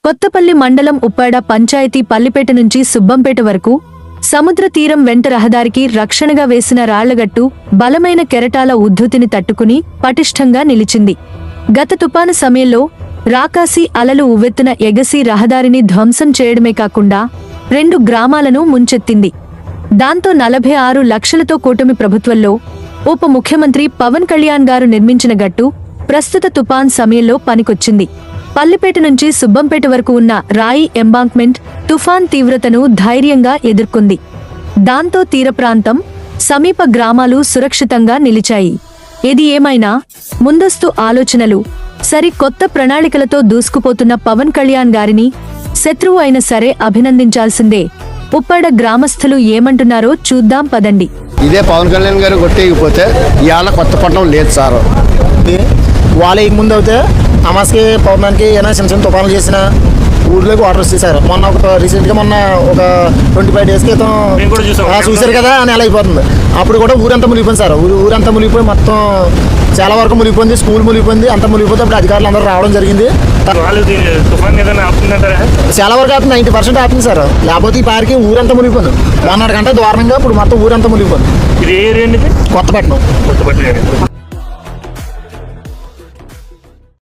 కొత్తపల్లి మండలం ఉప్పాడ పంచాయతీ పల్లిపేట నుంచి సుబ్బంపేట వరకు సముద్ర తీరం వెంట రహదారికి రక్షణగా వేసిన రాళ్లగట్టు బలమైన కెరటాల ఉద్ధృతిని తట్టుకుని పటిష్టంగా నిలిచింది. గత తుపాను సమయంలో రాకాసి అలలు ఉవ్వెత్తున ఎగసి రహదారిని ధ్వంసం చేయడమే కాకుండా 2 గ్రామాలను ముంచెత్తింది. దాంతో 46 లక్షలతో కూటమి ప్రభుత్వంలో ఉప ముఖ్యమంత్రి పవన్ కళ్యాణ్ గారు నిర్మించిన గట్టు ప్రస్తుత తుపాన్ సమయంలో పనికొచ్చింది. పల్లిపేట నుంచి సుబ్బంపేట వరకు ఉన్న రాయి ఎంబాంక్మెంట్ తుఫాన్ తీవ్రతను ధైర్యంగా ఎదుర్కొంది. దాంతో తీర ప్రాంతం, సమీప గ్రామాలు సురక్షితంగా నిలిచాయి. ఏది ఏమైనా ముందస్తు ఆలోచనలు, సరికొత్త ప్రణాళికలతో దూసుకుపోతున్న పవన్ కళ్యాణ్ గారిని శత్రువు అయినా సరే అభినందించాల్సిందే. ఉప్పాడ గ్రామస్తులు ఏమంటున్నారో చూద్దాం పదండి. ఇదే పవన్ కళ్యాణ్ గారు కొట్టేయకపోతే ఇవాళ కొత్తపట్నం లేదు సార్. వాళ్ళ ముందు అయితే అమాస్కి పౌర్ణానికి ఏమైనా చిన్న చిన్న తుఫానులు చేసిన ఊర్లోకి వాటర్ వచ్చేసారు. మొన్న రీసెంట్గా ఒక 25 డేస్ క్రితం చూశారు కదా అని ఎలా అయిపోతుంది. అప్పుడు కూడా ఊరంతా మునిగిపోయింది సార్. ఊరంతా మునిగిపోయి మొత్తం చాలా వరకు మునిగిపోయింది. స్కూల్ మునిగిపోయింది, అంతా మునిగిపోతే అప్పుడు అధికారులు అందరూ రావడం జరిగింది. చాలా వరకు ఆపుతుంది, 90% ఆపుతుంది సార్. లేకపోతే ఈ పారికి ఊరంతా మునిగిపోయింది. 1.5 గంట దారుణంగా ఇప్పుడు మొత్తం ఊరంతా మునిగిపోయింది. కొత్తపట్నం